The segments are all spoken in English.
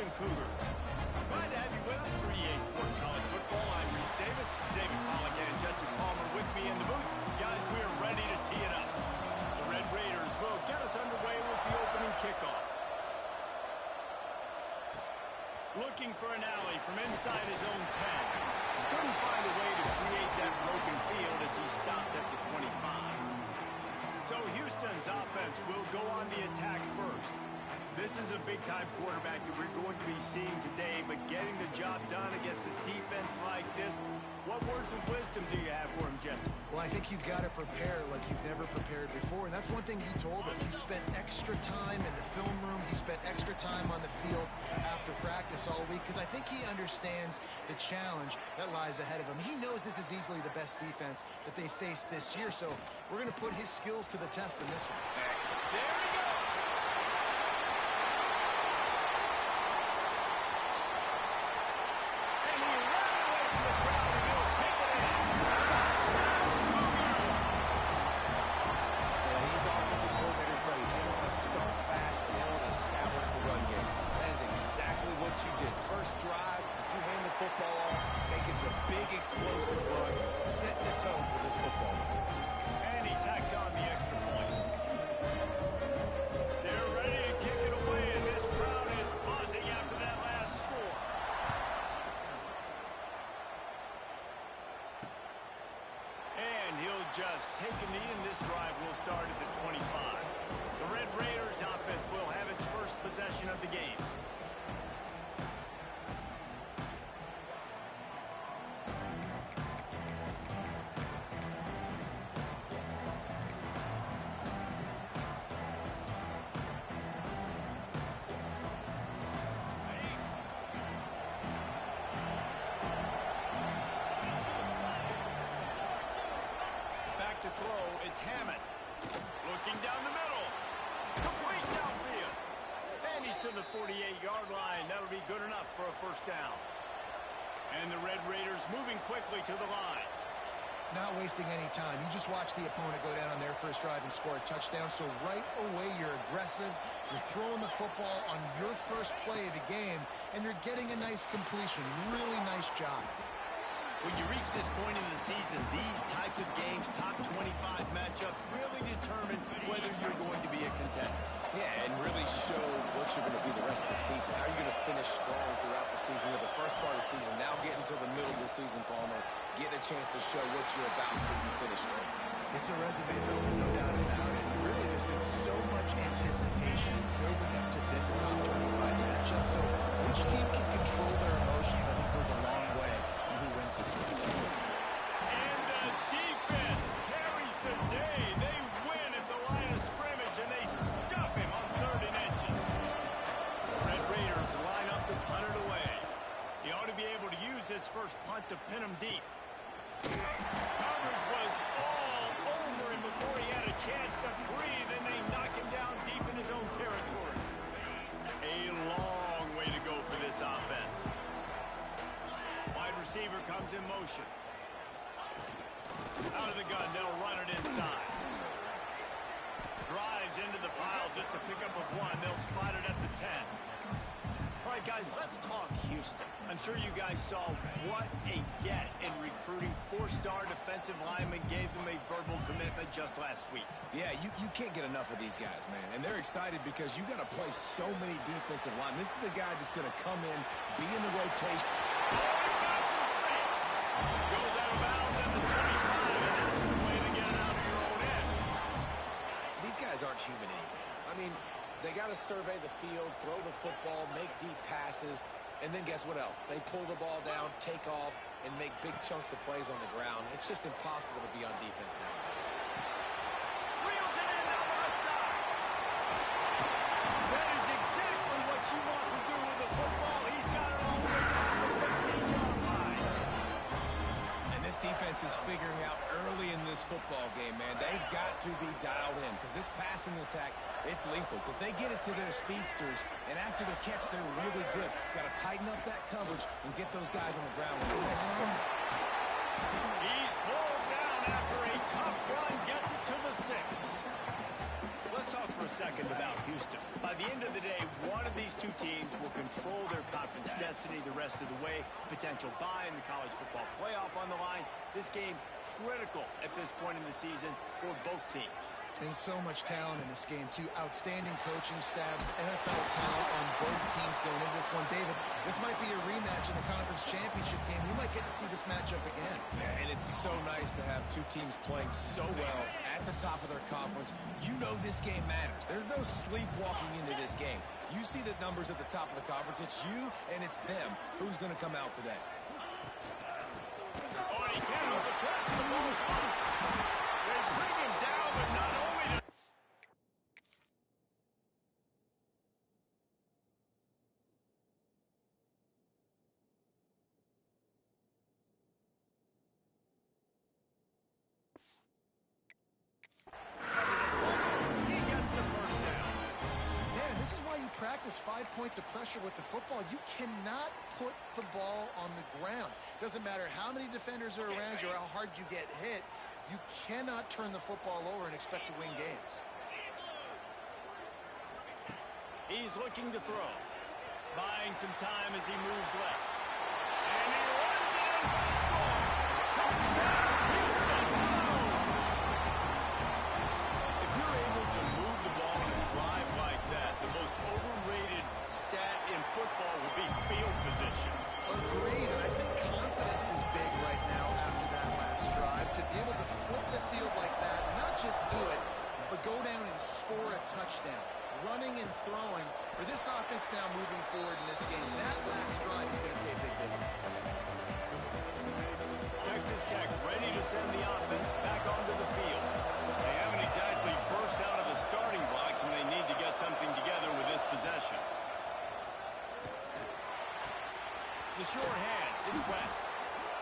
Houston Cougars. Glad to have you with us for EA Sports College Football. I'm Reese Davis, David Pollock, and Jesse Palmer with me in the booth. Guys, we are ready to tee it up. The Red Raiders will get us underway with the opening kickoff. Looking for an alley from inside his own 10. Couldn't find a way to create that broken field as he stopped at the 25. So Houston's offense will go on the attack first. This is a big-time quarterback that we're going to be seeing today, but getting the job done against a defense like this, what words of wisdom do you have for him, Jesse? Well, I think you've got to prepare like you've never prepared before, and that's one thing he told us. He spent extra time in the film room. He spent extra time on the field after practice all week because I think he understands the challenge that lies ahead of him. He knows this is easily the best defense that they face this year, so we're going to put his skills to the test in this one. There we go! First drive, you hand the football off, making the big explosive run, setting the tone for this football game. And he tacks on the extra point. They're ready to kick it away, and this crowd is buzzing after that last score. And he'll just take a knee, and this drive will start at the 25. The Red Raiders offense will have its first possession of the game. To throw, it's Hammond. Looking down the middle. Complete downfield. And he's to the 48-yard line. That'll be good enough for a first down. And the Red Raiders moving quickly to the line. Not wasting any time. You just watch the opponent go down on their first drive and score a touchdown. So right away, you're aggressive. You're throwing the football on your first play of the game, and you're getting a nice completion. Really nice job. When you reach this point in the season, these types of games, top 25 matchups, really determine whether you're going to be a contender. Yeah, and really show what you're going to be the rest of the season. How are you going to finish strong throughout the season? The first part of the season, now getting to the middle of the season, Palmer, getting a chance to show what you're about so you can finish strong. It's a resume builder, no doubt about it. Really, there's been so much anticipation building up to this top 25 matchup. So which team can control their emotions, I think, goes a long way in who wins this one. And the defense carries the day. They win at the line of scrimmage, and they stuff him on 3rd and inches. The Red Raiders line up to punt it away. He ought to be able to use this first punt to pin him deep. Coverage was all over him before he had a chance to breathe, and they knock him down deep in his own territory. A long way to go for this offense. Wide receiver comes in motion. Out of the gun, they'll run it inside. Drives into the pile just to pick up a 1. They'll spot it at the 10. All right, guys, let's talk Houston. I'm sure you guys saw what a get in recruiting. 4-star defensive lineman gave them a verbal commitment just last week. Yeah, you can't get enough of these guys, man. And they're excited because you got to play so many defensive linemen. This is the guy that's going to come in, be in the rotation. Oh, he's got some space. Goes out of bounds at the 25, and that's the way to get it out of your own end. These guys aren't human anymore. I mean, they got to survey the field, throw the football, make deep passes, and then guess what else? They pull the ball down, take off, and make big chunks of plays on the ground. It's just impossible to be on defense nowadays. Reels it in out outside. That is exactly what you want to do with the football. He's got it all the way down to the 15-yard line. And this defense is figuring out early in this football game, man. They've got to be dialed in because this passing attack, it's lethal because they get it to their speedsters, and after the catch, they're really good. Got to tighten up that coverage and get those guys on the ground. He's pulled down after a tough run, gets it to the 6. Let's talk for a second about Houston. By the end of the day, one of these two teams will control their Cincinnati the rest of the way. Potential bye in the college football playoff on the line. This game critical at this point in the season for both teams. And so much talent in this game, too. Outstanding coaching staffs, NFL talent on both teams going into this one. David, this might be a rematch in the conference championship game. We might get to see this matchup again. Yeah, and it's so nice to have two teams playing so well at the top of their conference. You know this game matters. There's no sleepwalking into this game. You see the numbers at the top of the conference. It's you and it's them. Who's going to come out today? Oh, he can with the catch. The ball's loose. They bring him down, but not only he gets the first down. Man, this is why you practice 5 points of pressure with the football. You cannot put the ball on the ground. Doesn't matter how many defenders are around you or how hard you get hit. You cannot turn the football over and expect to win games. He's looking to throw. Buying some time as he moves left. And he runs it in for the score. Touchdown, Houston! If you're able to move the ball on a drive like that, the most overrated stat in football would be field position. Agreed, and I think confidence is big right now after that last drive. To be able to flip the field like that, not just do it, but go down and score a touchdown. Running and throwing for this offense now moving forward in this game. That last drive is going to be a big difference. Texas Tech ready to send the offense back onto the field. They haven't exactly burst out of the starting blocks, and they need to get something together with this possession. The short hands, it's West.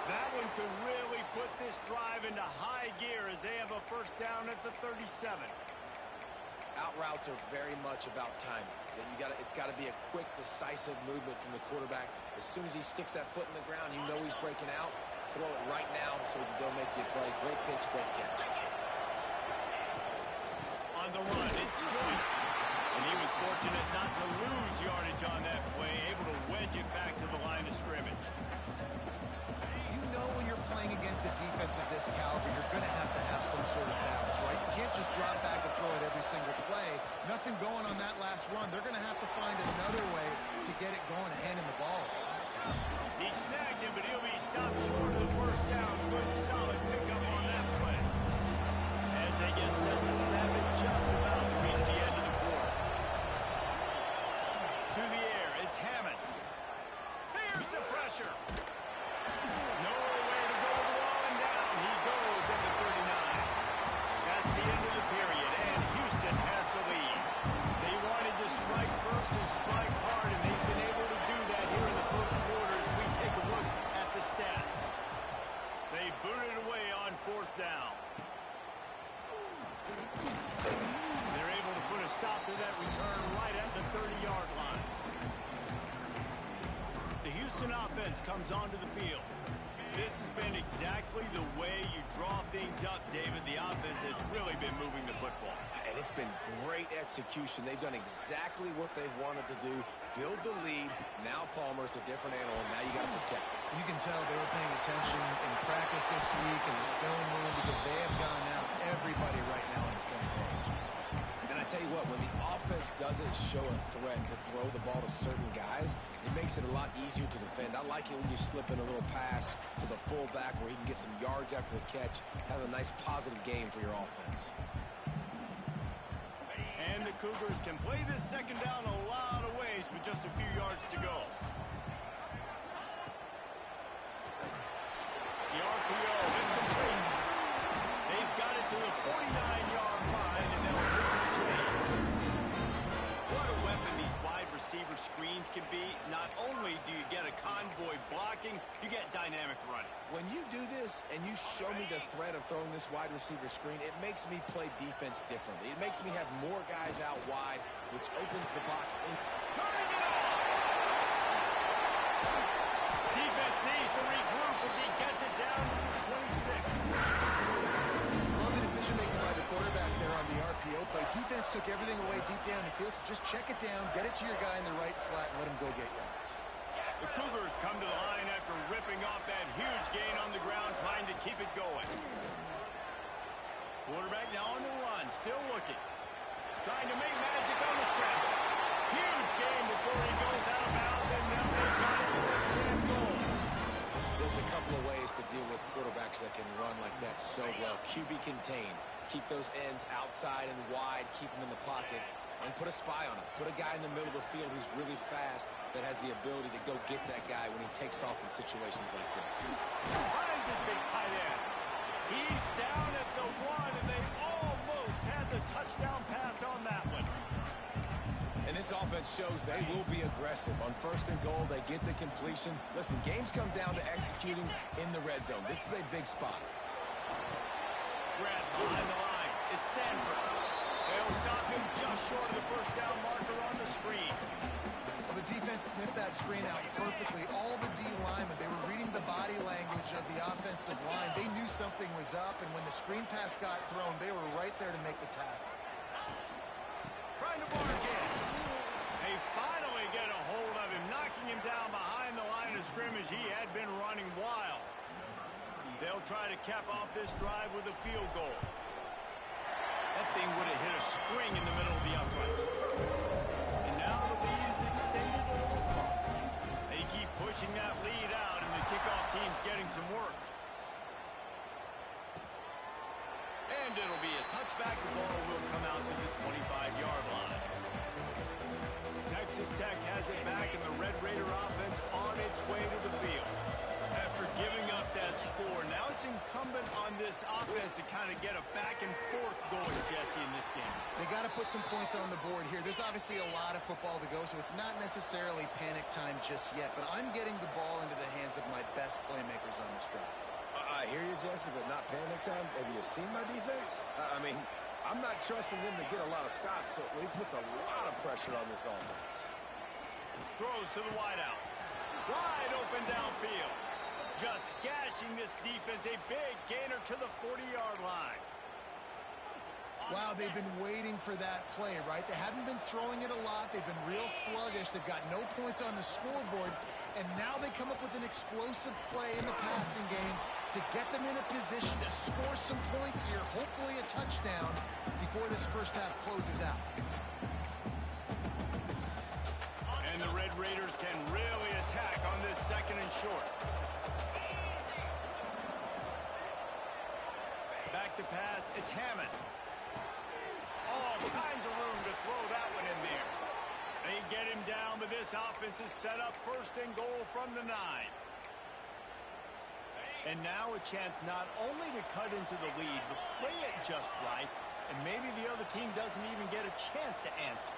That one could really put this drive into high gear as they have a first down at the 37. Out routes are very much about timing. It's got to be a quick, decisive movement from the quarterback. As soon as he sticks that foot in the ground, you know he's breaking out. Throw it right now so he can go make you a play. Great pitch, great catch. On the run, it's Jordan. And he was fortunate not to lose yardage on that play, able to wedge it back to the line of scrimmage. You know when you're playing against a defense of this caliber, you're going to have some sort of balance, right? You can't just drop back and throw it every single play. Nothing going on that last run. They're going to have to find another way to get it going and hand him the ball. He snagged him, but he'll be stopped short of the first down. Good, solid pickup on that play. As they get set to snap it just about to reach the end of the quarter. To the air, it's Hammond. Here's the pressure. Nowhere to go with the ball, and down he goes at the 39. That's the end of the period, and Houston has the lead. They wanted to strike first and strike hard, and they've been able to do that here in the first quarter as we take a look at the stats. They booted away on fourth down. They're able to put a stop to that return right at the 30-yard line. The Houston offense comes onto the field. This has been exactly the way you draw things up, David. The offense has really been moving the football. And it's been great execution. They've done exactly what they've wanted to do. Build the lead. Now Palmer's a different animal. Now you got to protect it. You can tell they were paying attention in practice this week in the film room because they have gone out everybody right now on the same page. And I tell you what, when the offense doesn't show a threat to throw the ball to certain guys, it makes it a lot easier to defend. I like it when you slip in a little pass to the fullback where he can get some yards after the catch, have a nice positive game for your offense. And the Cougars can play this second down a lot of ways with just a few yards to go. The RPO, it's complete. They've got it to the 49-yard line, and they'll move the chains. What a weapon these wide receiver screens can be. Not only do you get a convoy blocking, you get dynamic running. When you do this and you show me the threat of throwing this wide receiver screen, it makes me play defense differently. It makes me have more guys out wide, which opens the box. Turning it off! Defense needs to regroup as he gets it down to the 26. Love the decision-making by the quarterback there on the RPO play. Defense took everything away deep down the field, so just check it down, get it to your guy in the right flat, and let him go get yards. The Cougars come to the line after ripping off that huge gain on the ground, trying to keep it going. Quarterback now on the run, still looking. Trying to make magic on the scramble. Huge gain before he goes out of bounds, and now they've got it first and goal. There's a couple of ways to deal with quarterbacks that can run like that so well. QB contain. Keep those ends outside and wide. Keep them in the pocket. And put a spy on him. Put a guy in the middle of the field who's really fast that has the ability to go get that guy when he takes off in situations like this. Finds his big tight end. He's down at the 1, and they almost had the touchdown pass on that one. And this offense shows they will be aggressive. On first and goal, they get the completion. Listen, games come down to executing in the red zone. This is a big spot. Grant behind the line. It's Sanford. They'll stop him just short of the first down marker on the screen. Well, the defense sniffed that screen out perfectly. All the D linemen, they were reading the body language of the offensive line. They knew something was up, and when the screen pass got thrown, they were right there to make the tackle. Trying to barge in. They finally get a hold of him, knocking him down behind the line of scrimmage. He had been running wild. They'll try to cap off this drive with a field goal. That thing would have hit a string in the middle of the uprights. And now the lead is extended a little far. They keep pushing that lead out, and the kickoff team's getting some work. And it'll be a touchback. The ball will come out to the 25-yard line. Texas Tech has it back, and the Red Raider offense on its way to the field. After giving up that score, now it's incumbent on this offense to kind of get a back and forth going, Jesse, in this game. They got to put some points on the board here. There's obviously a lot of football to go, so it's not necessarily panic time just yet, but I'm getting the ball into the hands of my best playmakers on this drive. I hear you, Jesse, but not panic time. Have you seen my defense? I mean, I'm not trusting them to get a lot of stops, so he puts a lot of pressure on this offense. Throws to the wideout. Wide open downfield. Just gashing this defense. A big gainer to the 40-yard line. Wow, they've been waiting for that play, right? They haven't been throwing it a lot. They've been real sluggish. They've got no points on the scoreboard. And now they come up with an explosive play in the passing game to get them in a position to score some points here, hopefully a touchdown, before this first half closes out. And the Red Raiders can really attack on this second and short. Back to pass, it's Hammond. All kinds of room to throw that one in there. They get him down, but this offense is set up first and goal from the 9. And now a chance not only to cut into the lead, but play it just right, and maybe the other team doesn't even get a chance to answer.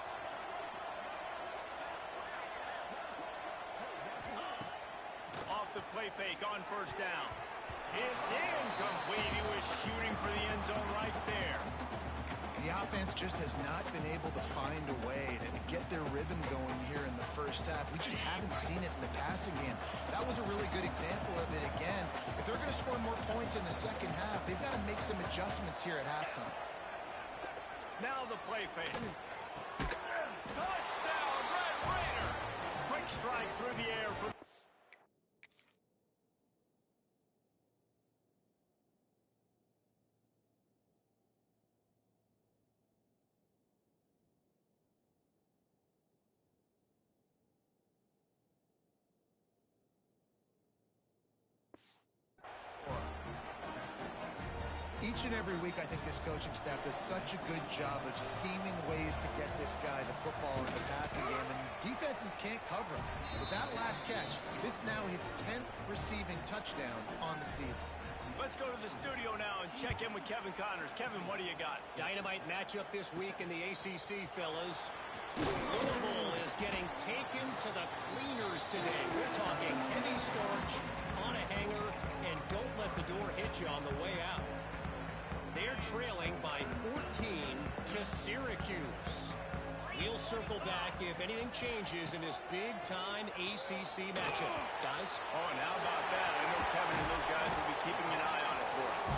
Off the play fake on first down. It's incomplete. He was shooting for the end zone right there. The offense just has not been able to find a way to get their rhythm going here in the first half. We just haven't seen it in the passing game. That was a really good example of it again. If they're going to score more points in the second half, they've got to make some adjustments here at halftime. Now the play fake. Touchdown, Red Raider! Quick strike through the air for... Each and every week, I think this coaching staff does such a good job of scheming ways to get this guy the football in the passing game, and defenses can't cover him. With that last catch, this now his 10th receiving touchdown on the season. Let's go to the studio now and check in with Kevin Connors. Kevin, what do you got? Dynamite matchup this week in the ACC, fellas. Louisville is getting taken to the cleaners today. We're talking heavy starch on a hanger, and don't let the door hit you on the way out. They're trailing by 14 to Syracuse. We'll circle back if anything changes in this big-time ACC matchup. Guys? Oh, and how about that? I know Kevin and those guys will be keeping an eye on it for us.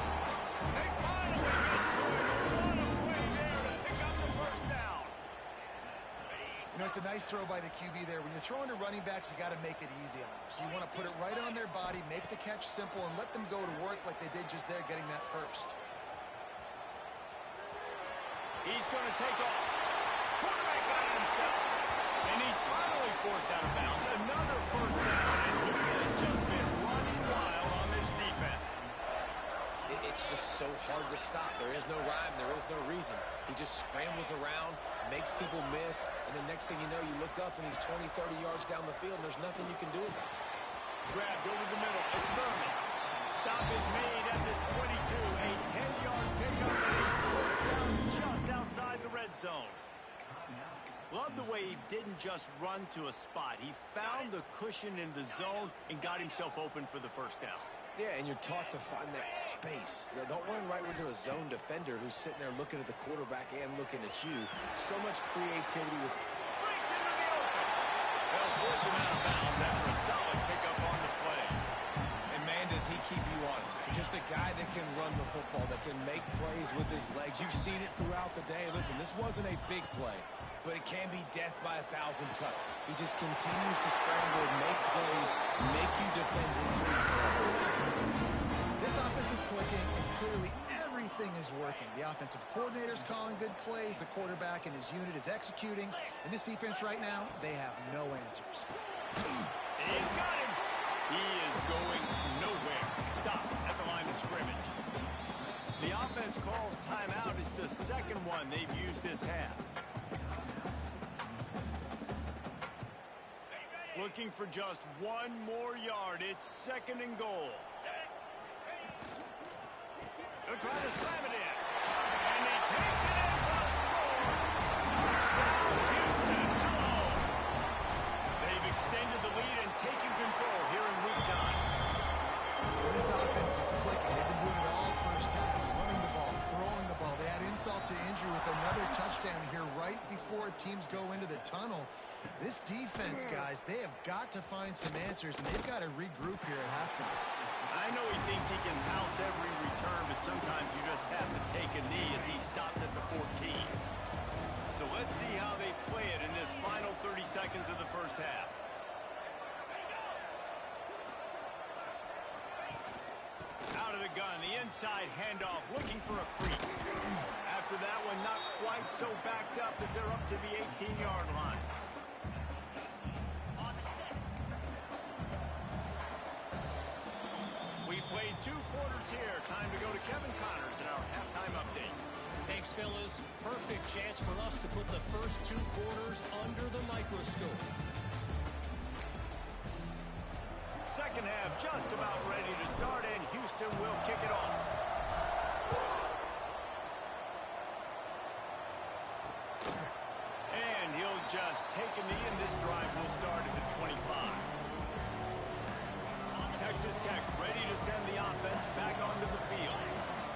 They finally get to it. What a play there to pick up the first down. You know, it's a nice throw by the QB there. When you're throwing to running backs, you got to make it easy on them. So you want to put it right on their body, make the catch simple, and let them go to work like they did just there, getting that first. He's going to take off. Quarterback got it himself. And he's finally forced out of bounds. Another first down, and he has just been running wild on this defense. It's just so hard to stop. There is no rhyme. There is no reason. He just scrambles around, makes people miss, and the next thing you know, you look up and he's 20, 30 yards down the field, and there's nothing you can do about it. Grabbed over the middle. It's Thurman. Stop is made at the 22. A 10-yard pickup and a first down just outside the red zone. Love the way he didn't just run to a spot. He found the cushion in the zone and got himself open for the first down. Yeah, and you're taught to find that space. You know, don't run right into a zone defender who's sitting there looking at the quarterback and looking at you. So much creativity with... Breaks into the open. They'll force him out of bounds after a solid pickup on the play. And man, does he keep you honest. Just a guy that can run the football, that can make plays with his legs. You've seen it throughout the day. Listen, this wasn't a big play, but it can be death by 1,000 cuts. He just continues to scramble, make plays, make you defend his feet. This offense is clicking, and clearly everything is working. The offensive coordinator's calling good plays. The quarterback and his unit is executing. And this defense right now, they have no answers. He's got him. He is going nowhere. Stop at the line of scrimmage. The offense calls timeout. It's the second one they've used this half. Looking for just one more yard. It's 2nd and goal. They're trying to slam it in. And he takes it in for a score. Touchdown, Houston. Hello. They've extended the lead and taken control here in week 9. This offense is clicking. They've been doing it all first half. Running the ball, throwing the ball. They add insult to injury with another touchdown here right before teams go into the tunnel. This defense, guys, they have got to find some answers, and they've got to regroup here at halftime. I know he thinks he can house every return, but sometimes you just have to take a knee as he stopped at the 14. So let's see how they play it in this final 30 seconds of the first half. Out of the gun, the inside handoff, looking for a crease. After that one, not quite so backed up as they're up to the 18-yard line. We played 2 quarters here. Time to go to Kevin Connors in our halftime update. Thanks, fellas. Perfect chance for us to put the first 2 quarters under the microscope. Second half just about ready to start, and Houston will kick it off. And he'll just take a knee, and this drive will start at the 25. Texas Tech ready to send the offense back onto the field.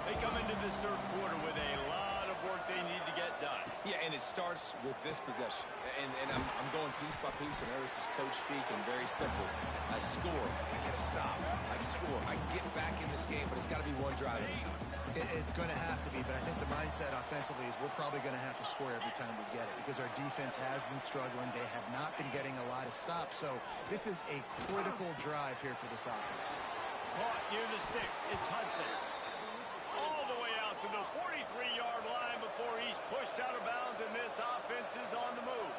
They come into this 3rd quarter with a lot of work they need to get done. Yeah, and it starts with this possession. And I'm going piece by piece. I know this is coach speak and very simple. I score. I get a stop. I score. I get back in this game, but it's got to be one drive at a time. It's going to have to be, but I think the mindset offensively is we're probably going to have to score every time we get it because our defense has been struggling. They have not been getting a lot of stops, so this is a critical drive here for this offense. Caught near the sticks. It's Hudson. All the way out to the 43-yard line before he's pushed out of bounds, and this offense is on the move.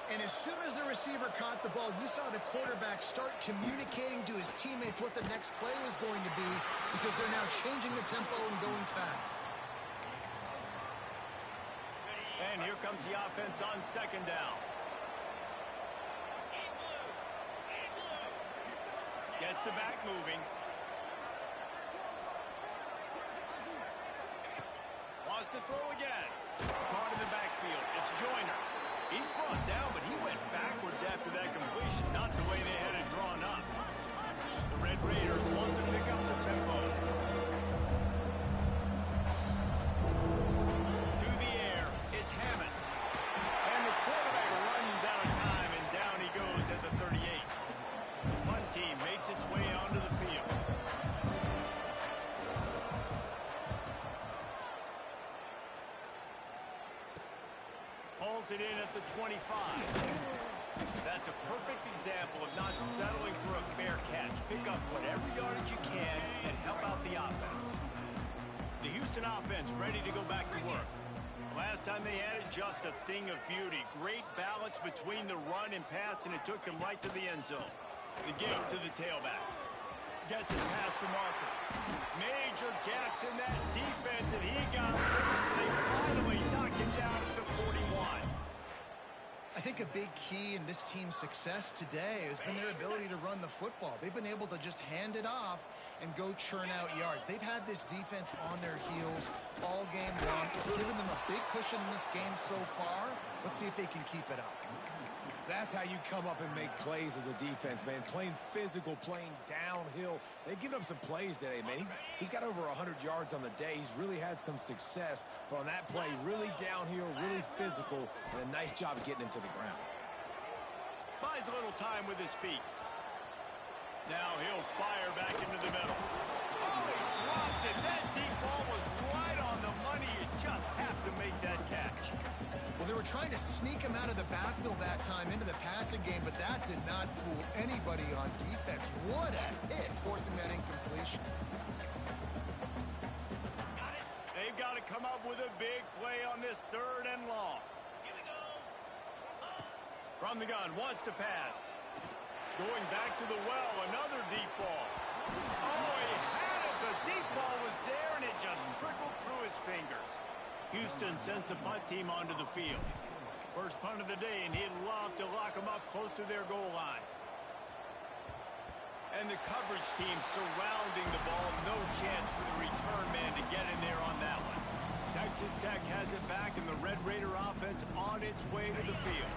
And as soon as the receiver caught the ball, you saw the quarterback start communicating to his teammates what the next play was going to be because they're now changing the tempo and going fast. And here comes the offense on 2nd down. Gets the back moving. Wants to throw again. Caught in the backfield. It's Joyner. He's brought down, but he went backwards after that completion. Not the way they had it drawn up. The Red Raiders want to pick up the tempo. To the air. It's Hammond. And the quarterback runs out of time, and down he goes at the 38. The punt team makes its way onto the field. Pulls it in at the 25. That's a perfect example of not settling for a fair catch. Pick up whatever yardage you can and help out the offense. The Houston offense ready to go back to work. Last time they had it, just a thing of beauty. Great balance between the run and pass, and it took them right to the end zone. The give to the tailback. Gets it past the marker. Major gaps in that defense, and he got loose, and they finally knock it down at the 41. I think a big key in this team's success today has been their ability to run the football. They've been able to just hand it off and go churn out yards. They've had this defense on their heels all game long. It's given them a big cushion in this game so far. Let's see if they can keep it up. That's how you come up and make plays as a defense, man. Playing physical, playing downhill. They've given up some plays today, man. He's got over 100 yards on the day. He's really had some success. But on that play, really downhill, really physical, and a nice job getting him to the ground. Buys a little time with his feet. Now he'll fire back into the middle. Oh, he dropped it. That deep ball was right on the money. You just have to make that catch. Well, they were trying to sneak him out of the backfield that time into the passing game, but that did not fool anybody on defense. What a hit, forcing that incompletion. They've got to come up with a big play on this 3rd and long. Here we go. From the gun, wants to pass. Going back to the well, another deep ball. Oh, he had it. The deep ball was there, and it just trickled through his fingers. Houston sends the punt team onto the field. First punt of the day, and he'd love to lock them up close to their goal line. And the coverage team surrounding the ball. No chance for the return man to get in there on that one. Texas Tech has it back, and the Red Raider offense on its way to the field.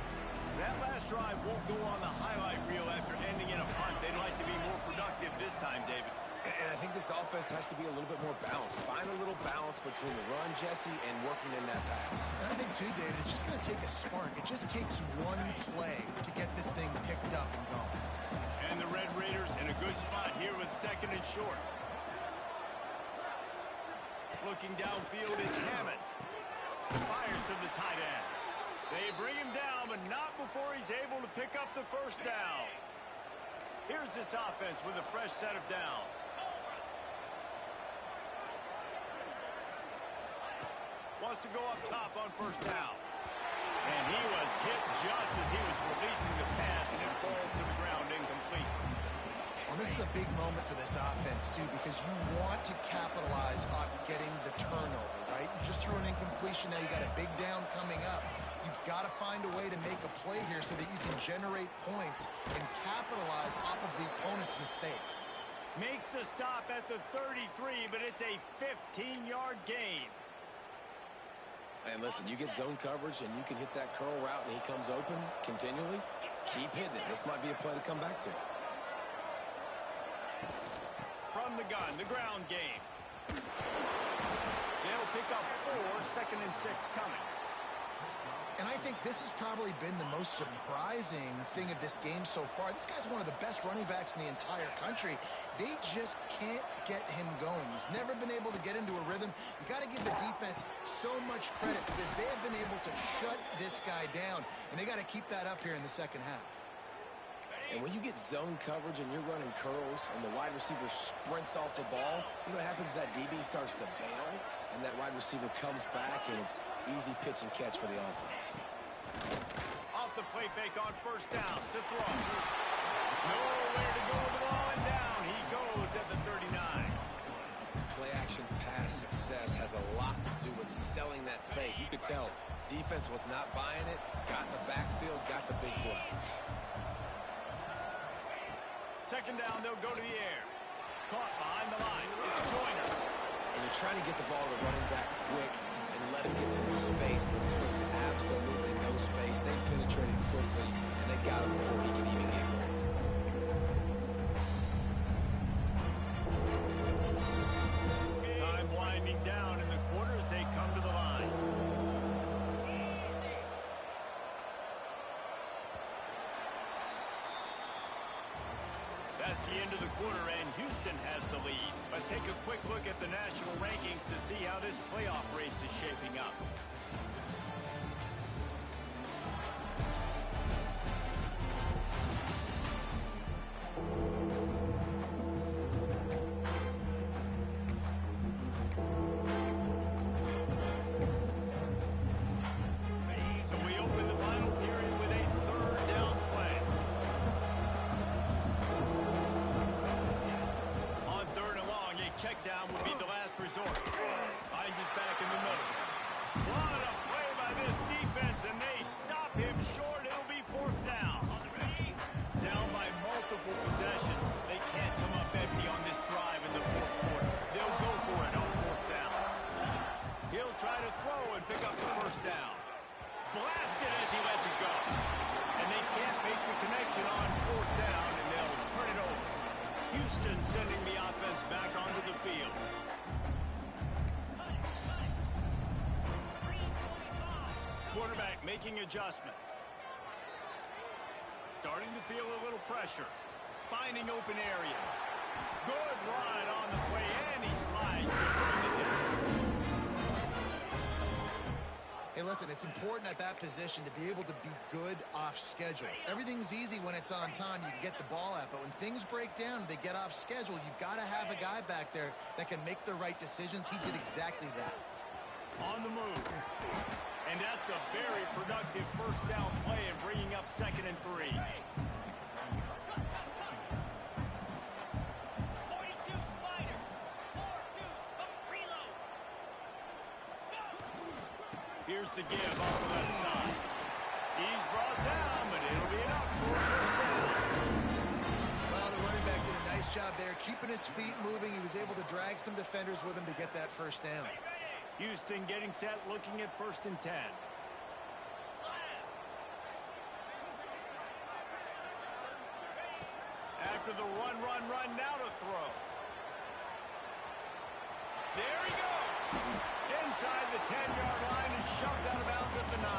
That last drive won't go on the highlight reel after ending in a punt. They'd like to be more productive this time, David. And I think this offense has to be a little bit more balanced. Find a little balance between the run, Jesse, and working in that pass. And I think, too, David, it's just going to take a spark. It just takes one play to get this thing picked up and going. And the Red Raiders in a good spot here with 2nd and short. Looking downfield, it's Hammond. Fires to the tight end. They bring him down, but not before he's able to pick up the first down. Here's this offense with a fresh set of downs. Wants to go up top on first down. And he was hit just as he was releasing the pass, and it falls to the ground incomplete. Well, this is a big moment for this offense, too, because you want to capitalize on getting the turnover, right? You just threw an incompletion. Now you got a big down coming up. You've got to find a way to make a play here so that you can generate points and capitalize off of the opponent's mistake. Makes the stop at the 33, but it's a 15-yard gain. And listen, you get zone coverage and you can hit that curl route and he comes open continually. Keep hitting it. This might be a play to come back to. From the gun, the ground game. They'll pick up 4, 2nd and 6 coming. And I think this has probably been the most surprising thing of this game so far. This guy's one of the best running backs in the entire country. They just can't get him going. He's never been able to get into a rhythm. You got to give the defense so much credit because they have been able to shut this guy down, and they got to keep that up here in the 2nd half. And when you get zone coverage and you're running curls and the wide receiver sprints off the ball, you know what happens? That DB starts to bail, and that wide receiver comes back, and it's easy pitch and catch for the offense. Off the play fake on first down to throw. Nowhere to go with the ball, and down he goes at the 39. Play action pass success has a lot to do with selling that fake. You could tell defense was not buying it, got in the backfield, got the big play. 2nd down, they'll go to the air. Caught behind the line. It's Joyner. And you're trying to get the ball to the running back quick and let him get some space, but there was absolutely no space. They penetrated quickly, and they got him before he could even get going. Time winding down in the quarter as they come to the line. That's the end of the quarter, and Houston has the lead. Let's take a quick look at the national rankings to see how this playoff race is shaping up. Houston sending the offense back onto the field. Quarterback making adjustments. Starting to feel a little pressure. Finding open areas. Good run on the play, and he slides to bring it down. Hey, listen, it's important at that position to be able to be good off schedule. Everything's easy when it's on time. You can get the ball out. But when things break down, they get off schedule, you've got to have a guy back there that can make the right decisions. He did exactly that. On the move. And that's a very productive first down play and bringing up 2nd and 3. Here's the give on the left side. He's brought down, but it'll be enough for a first down. Well, the running back did a nice job there, keeping his feet moving. He was able to drag some defenders with him to get that first down. Houston getting set, looking at 1st and 10. After the run, now to throw. There he goes. Inside the 10-yard line and shoved out of bounds at the 9.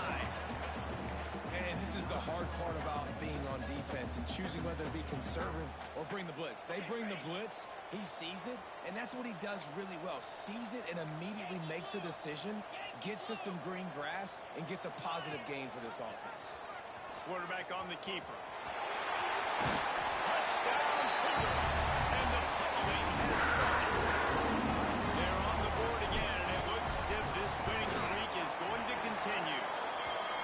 And this is the hard part about being on defense and choosing whether to be conservative or bring the blitz. They bring the blitz, he sees it, and that's what he does really well. Sees it and immediately makes a decision, gets to some green grass, and gets a positive gain for this offense. Quarterback on the keeper. Touchdown, Cougar. And the pummeling has started. They're on the board again, and it looks as if this winning streak is going to continue.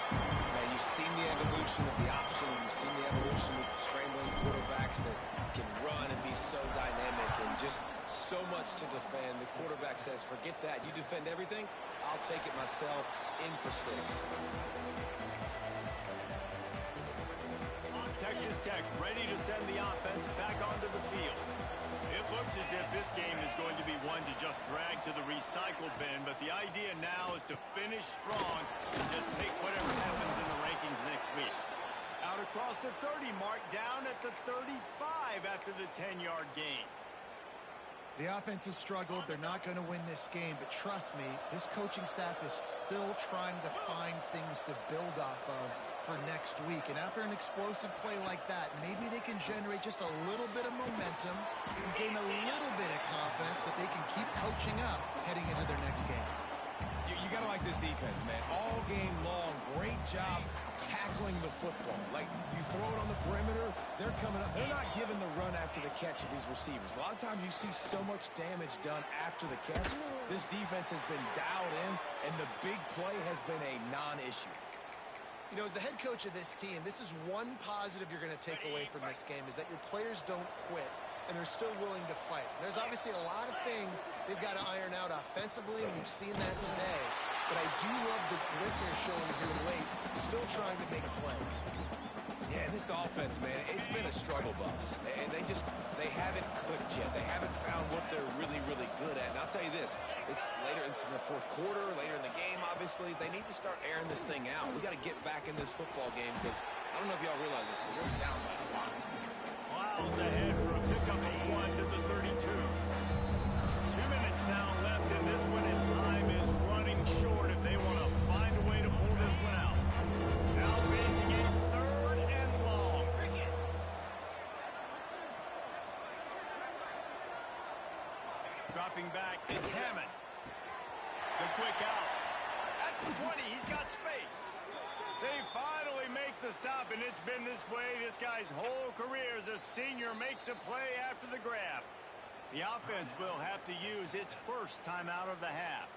Now, you've seen the evolution of the option. You've seen the evolution with scrambling quarterbacks that can run and be so dynamic and just so much to defend. The quarterback says, forget that. You defend everything, I'll take it myself. In for 6. Texas Tech ready to send the offense back onto the field. It looks as if this game is going to be one to just drag to the recycle bin, but the idea now is to finish strong and just take whatever happens in the rankings next week. Out across the 30 mark, down at the 35 after the 10-yard gain. The offense has struggled. They're not going to win this game, but trust me, this coaching staff is still trying to find things to build off of for next week. And after an explosive play like that, maybe they can generate just a little bit of momentum and gain a little bit of confidence that they can keep coaching up heading into their next game. You got to like this defense, man. All game long, great job tackling the football. Like, you throw it on the perimeter, they're coming up. They're not giving the run after the catch of these receivers. A lot of times you see so much damage done after the catch. This defense has been dialed in, and the big play has been a non-issue. You know, as the head coach of this team, this is one positive you're going to take away from this game, is that your players don't quit, and they're still willing to fight. There's obviously a lot of things they've got to iron out offensively, and we've seen that today. But I do love the grit they're showing here late, still trying to make plays. Yeah, this offense, man, it's been a struggle bus. And they haven't clicked yet. They haven't found what they're really, really good at. And I'll tell you this, it's later in the fourth quarter, later in the game, obviously. They need to start airing this thing out. We got to get back in this football game because I don't know if y'all realize this, but we're down by a lot. Miles ahead for a pickup of 1 to the 32. 2 minutes now left in this one, and time is running short if they want to find a way to pull this one out. Now facing it, 3rd and long. Dropping back, it's Hammond. The quick out. At the 20, he's got space. They finally make the stop, and it's been this way this guy's whole career as a senior makes a play after the grab. The offense will have to use its first timeout of the half.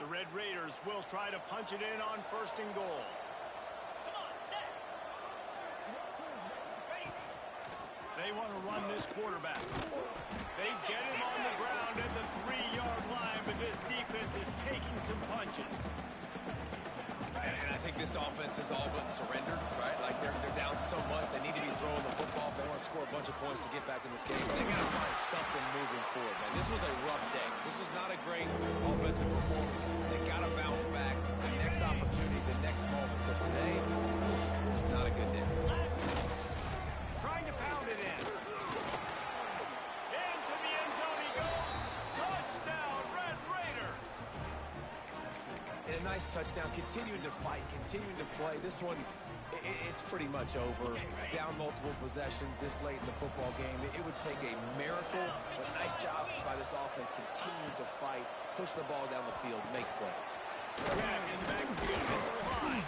The Red Raiders will try to punch it in on 1st and goal. They want to run this quarterback. They get him on the ground at the 3-yard line, but this defense is taking some punches. And I think this offense is all but surrendered, right? Like they're down so much, they need to be throwing the football if they want to score a bunch of points to get back in this game. They got to find something moving forward, man. This was a rough day. This was not a great offensive performance. They got to bounce back. The next opportunity, the next moment, because today, oof, nice touchdown, continuing to fight, continuing to play. This one, it's pretty much over. Down multiple possessions this late in the football game. It would take a miracle, but nice job by this offense continuing to fight, push the ball down the field, make plays. Back in the backfield, it's Klein.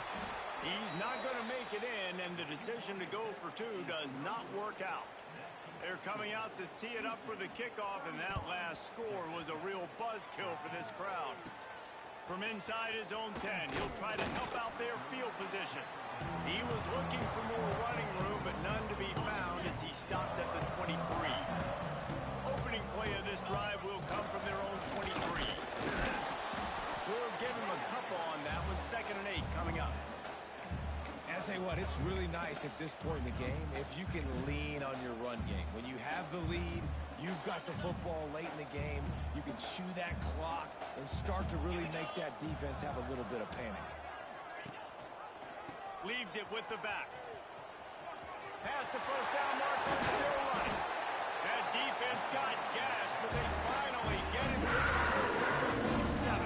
He's not going to make it in, and the decision to go for two does not work out. They're coming out to tee it up for the kickoff, and that last score was a real buzzkill for this crowd. From inside his own 10, he'll try to help out their field position. He was looking for more running room, but none to be found as he stopped at the 23. Opening play of this drive will come from their own 23. We'll give him a couple on that one. 2nd and 8 coming up. And I'll tell you what, it's really nice at this point in the game if you can lean on your run game. When you have the lead, you've got the football late in the game, you can chew that clock and start to really make that defense have a little bit of panic. Leaves it with the back. Pass to first down marker and still running. That defense got gashed, but they finally get him to the 47.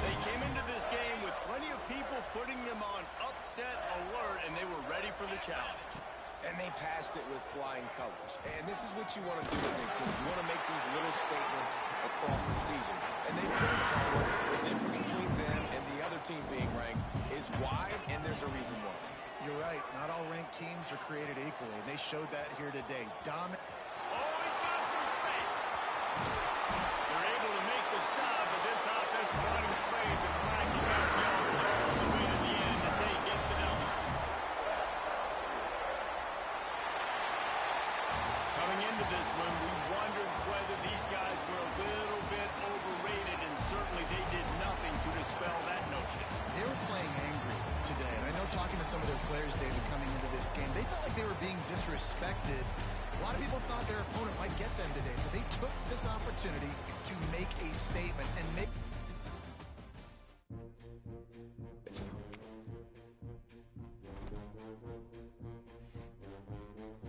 They came into this game with plenty of people putting them on upset alert, and they were ready for the challenge. And they passed it with flying colors. And this is what you want to do as a team. You want to make these little statements across the season. And they proved the difference between them and the other team being ranked is wide, and there's a reason why. You're right. Not all ranked teams are created equally, and they showed that here today. Dominant. Oh, he's got some space. They're able to make the stop, but this offense running plays and racking up yards all the way to the end as they get the W. Coming into this one, we wondered whether these guys were a little bit overrated, and certainly they did nothing to dispel that notion. They were playing angry today, and I know talking to some of their players, David, coming into this game, they felt like they were being disrespected. A lot of people thought their opponent might get them today, so they took this opportunity to make a statement and make